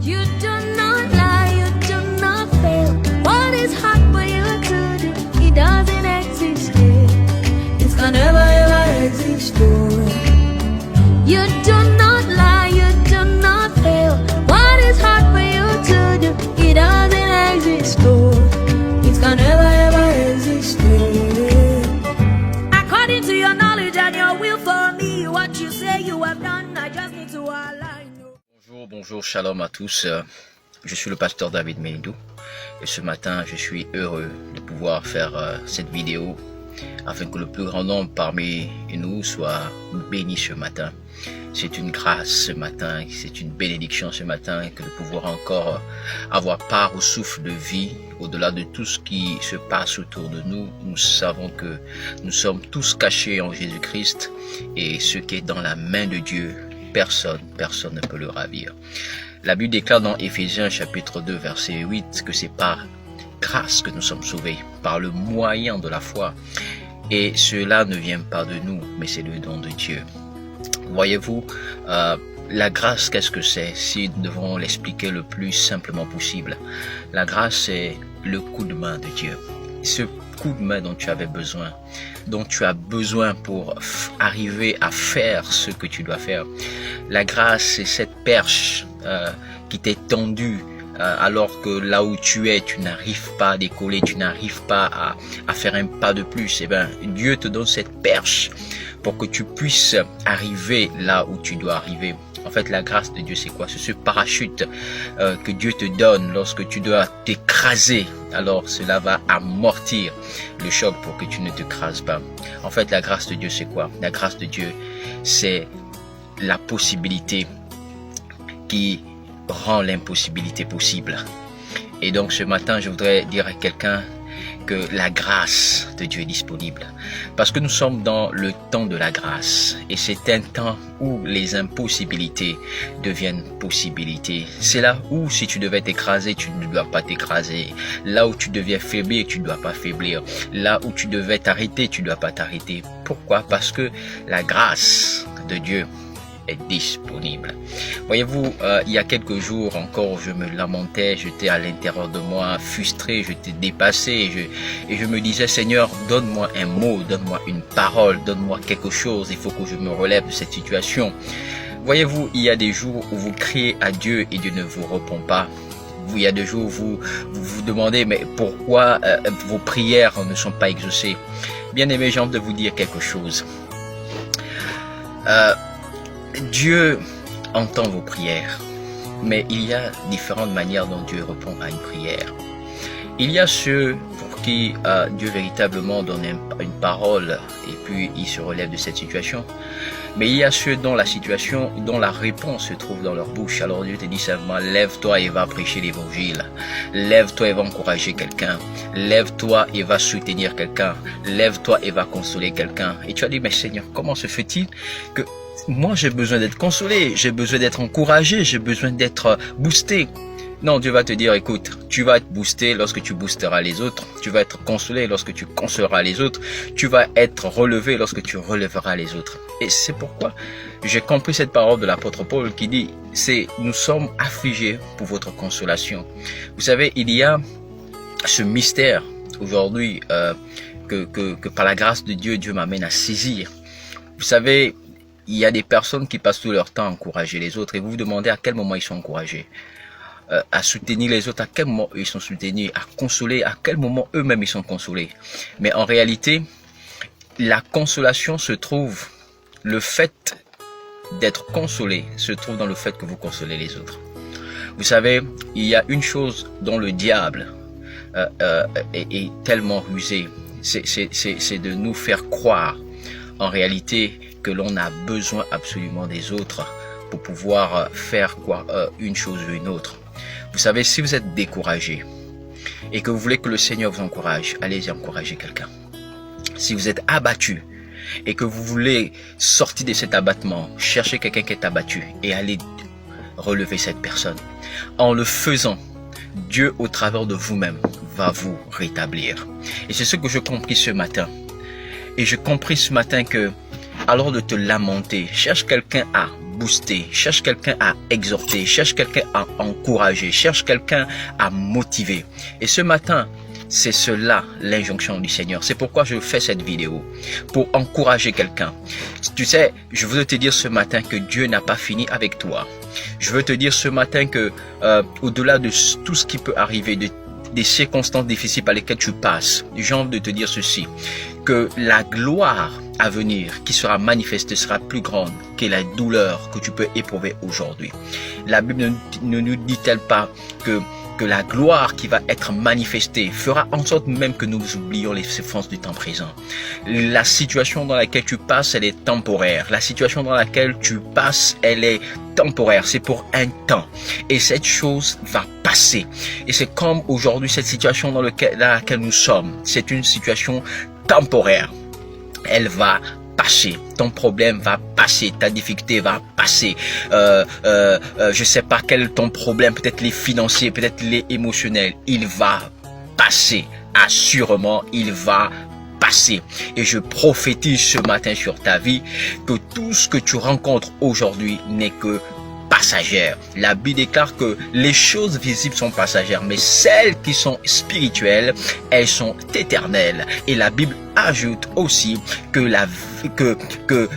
You do not lie, you do not fail. What is hard for you to do? It doesn't exist yet. It can never ever exist. You do not lie, you do not fail. What is hard for you to do? It doesn't exist. It can never ever exist. According to your knowledge and your will for me, what you say you have done, I just need to align. Bonjour, shalom à tous. Je suis le pasteur David Melindou et ce matin, je suis heureux de pouvoir faire cette vidéo afin que le plus grand nombre parmi nous soit béni ce matin. C'est une grâce ce matin, c'est une bénédiction ce matin que de pouvoir encore avoir part au souffle de vie. Au-delà de tout ce qui se passe autour de nous, nous savons que nous sommes tous cachés en Jésus-Christ et ce qui est dans la main de Dieu, personne ne peut le ravir. La Bible déclare dans Éphésiens chapitre 2 verset 8 que c'est par grâce que nous sommes sauvés, par le moyen de la foi. Et cela ne vient pas de nous, mais c'est le don de Dieu. Voyez-vous, la grâce, qu'est-ce que c'est? Si nous devons l'expliquer le plus simplement possible. La grâce, c'est le coup de main de Dieu. Ce coup de main dont tu avais besoin, dont tu as besoin pour arriver à faire ce que tu dois faire. La grâce, c'est cette perche qui t'est tendue alors que là où tu es, tu n'arrives pas à décoller, tu n'arrives pas à faire un pas de plus. Eh bien, Dieu te donne cette perche pour que tu puisses arriver là où tu dois arriver. En fait, la grâce de Dieu, c'est quoi? C'est ce parachute que Dieu te donne lorsque tu dois t'écraser. Alors, cela va amortir le choc pour que tu ne t'écrases pas. En fait, la grâce de Dieu, c'est quoi? La grâce de Dieu, c'est la possibilité qui rend l'impossibilité possible. Et donc, ce matin, je voudrais dire à quelqu'un que la grâce de Dieu est disponible. Parce que nous sommes dans le temps de la grâce. Et c'est un temps où les impossibilités deviennent possibilités. C'est là où si tu devais t'écraser, tu ne dois pas t'écraser. Là où tu devais faiblir, tu ne dois pas faiblir. Là où tu devais t'arrêter, tu ne dois pas t'arrêter. Pourquoi? Parce que la grâce de Dieu est disponible. Voyez-vous, il y a quelques jours encore, je me lamentais, j'étais à l'intérieur de moi frustré, j'étais dépassé et je me disais, Seigneur, donne-moi un mot, donne-moi une parole, donne-moi quelque chose, il faut que je me relève de cette situation. Voyez-vous, il y a des jours où vous criez à Dieu et Dieu ne vous répond pas. Il y a des jours où vous demandez, mais pourquoi vos prières ne sont pas exaucées? Bien aimé, j'ai envie de vous dire quelque chose. Dieu entend vos prières, mais il y a différentes manières dont Dieu répond à une prière. Il y a ceux pour qui Dieu véritablement donne une parole et puis il se relève de cette situation. Mais il y a ceux dont la situation, dont la réponse se trouve dans leur bouche. Alors Dieu te dit simplement, lève-toi et va prêcher l'évangile. Lève-toi et va encourager quelqu'un. Lève-toi et va soutenir quelqu'un. Lève-toi et va consoler quelqu'un. Et tu as dit, mais Seigneur, comment se fait-il que moi j'ai besoin d'être consolé, j'ai besoin d'être encouragé, j'ai besoin d'être boosté? Non, Dieu va te dire, écoute, tu vas être boosté lorsque tu boosteras les autres, tu vas être consolé lorsque tu consoleras les autres, tu vas être relevé lorsque tu relèveras les autres. Et c'est pourquoi j'ai compris cette parole de l'apôtre Paul qui dit, nous sommes affligés pour votre consolation. Vous savez, il y a ce mystère aujourd'hui que par la grâce de Dieu, Dieu m'amène à saisir. Vous savez, il y a des personnes qui passent tout leur temps à encourager les autres et vous vous demandez à quel moment ils sont encouragés, à soutenir les autres, à quel moment ils sont soutenus, à consoler, à quel moment eux-mêmes ils sont consolés. Mais en réalité, la consolation se trouve, le fait d'être consolé se trouve dans le fait que vous consolez les autres. Vous savez, il y a une chose dont le diable est tellement rusé, c'est de nous faire croire en réalité que l'on a besoin absolument des autres pour pouvoir faire une chose ou une autre. Vous savez, si vous êtes découragé et que vous voulez que le Seigneur vous encourage, allez-y encourager quelqu'un. Si vous êtes abattu et que vous voulez sortir de cet abattement, cherchez quelqu'un qui est abattu et allez relever cette personne. En le faisant, Dieu au travers de vous-même va vous rétablir. Et c'est ce que j'ai compris ce matin. Et j'ai compris ce matin que, alors de te lamenter, cherche quelqu'un à booster, cherche quelqu'un à exhorter, cherche quelqu'un à encourager, cherche quelqu'un à motiver. Et ce matin, c'est cela l'injonction du Seigneur. C'est pourquoi je fais cette vidéo, pour encourager quelqu'un. Tu sais, je veux te dire ce matin que Dieu n'a pas fini avec toi. Je veux te dire ce matin que au-delà de tout ce qui peut arriver, des circonstances difficiles par lesquelles tu passes, j'ai envie de te dire ceci, que la gloire à venir qui sera manifestée sera plus grande que la douleur que tu peux éprouver aujourd'hui. La Bible ne nous dit-elle pas que la gloire qui va être manifestée fera en sorte même que nous oublions les souffrances du temps présent. La situation dans laquelle tu passes, elle est temporaire. La situation dans laquelle tu passes, elle est temporaire. C'est pour un temps. Et cette chose va passer. Et c'est comme aujourd'hui cette situation dans laquelle nous sommes. C'est une situation temporaire. Elle va passer, ton problème va passer, ta difficulté va passer, je sais pas quel est ton problème, peut-être les financiers, peut-être les émotionnels, il va passer, assurément il va passer. Et je prophétise ce matin sur ta vie que tout ce que tu rencontres aujourd'hui n'est que passagère. La Bible déclare que les choses visibles sont passagères, mais celles qui sont spirituelles, elles sont éternelles. Et la Bible ajoute aussi que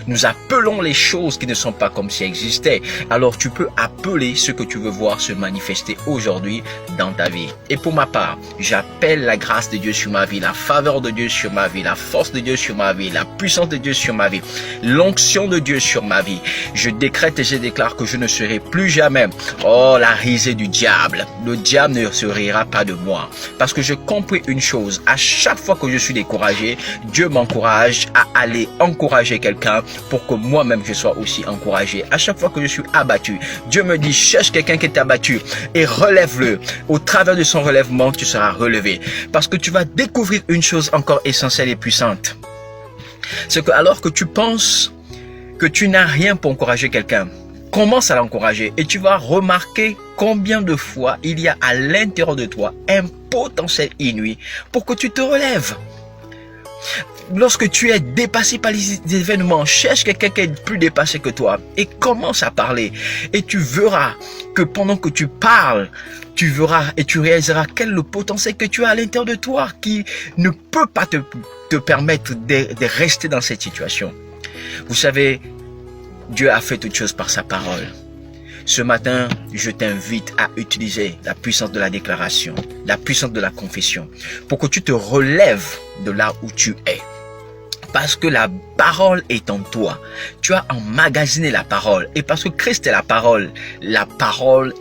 nous appelons les choses qui ne sont pas comme si elles existaient. Alors tu peux appeler ce que tu veux voir se manifester aujourd'hui dans ta vie. Et pour ma part, j'appelle la grâce de Dieu sur ma vie, la faveur de Dieu sur ma vie, la force de Dieu sur ma vie, la puissance de Dieu sur ma vie, l'onction de Dieu sur ma vie. Je décrète et je déclare que je ne serai plus jamais, la risée du diable. Le diable ne se rira pas de moi. Parce que je compris une chose, à chaque fois que je suis découragé, Dieu m'encourage à aller encourager quelqu'un pour que moi-même je sois aussi encouragé. À chaque fois que je suis abattu, Dieu me dit cherche quelqu'un qui est abattu et relève-le. Au travers de son relèvement, tu seras relevé. Parce que tu vas découvrir une chose encore essentielle et puissante. C'est que alors que tu penses que tu n'as rien pour encourager quelqu'un, commence à l'encourager et tu vas remarquer combien de fois il y a à l'intérieur de toi un potentiel inouï pour que tu te relèves. Lorsque tu es dépassé par les événements, cherche quelqu'un qui est plus dépassé que toi et commence à parler. Et tu verras que pendant que tu parles, tu verras et tu réaliseras quel est le potentiel que tu as à l'intérieur de toi qui ne peut pas te permettre de rester dans cette situation. Vous savez, Dieu a fait toute chose par sa parole. Ce matin, je t'invite à utiliser la puissance de la déclaration, la puissance de la confession, pour que tu te relèves de là où tu es. Parce que la parole est en toi. Tu as emmagasiné la parole. Et parce que Christ est la parole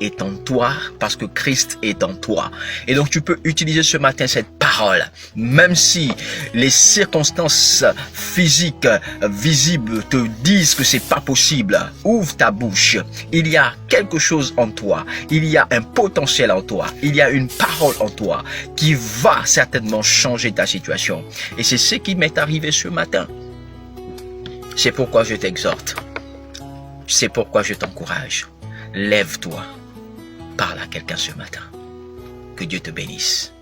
est en toi parce que Christ est en toi. Et donc tu peux utiliser ce matin cette parole. Même si les circonstances physiques visibles te disent que c'est pas possible, ouvre ta bouche. Il y a quelque chose en toi. Il y a un potentiel en toi. Il y a une parole en toi qui va certainement changer ta situation. Et c'est ce qui m'est arrivé ce matin. C'est pourquoi je t'exhorte. C'est pourquoi je t'encourage. Lève-toi. Parle à quelqu'un ce matin. Que Dieu te bénisse.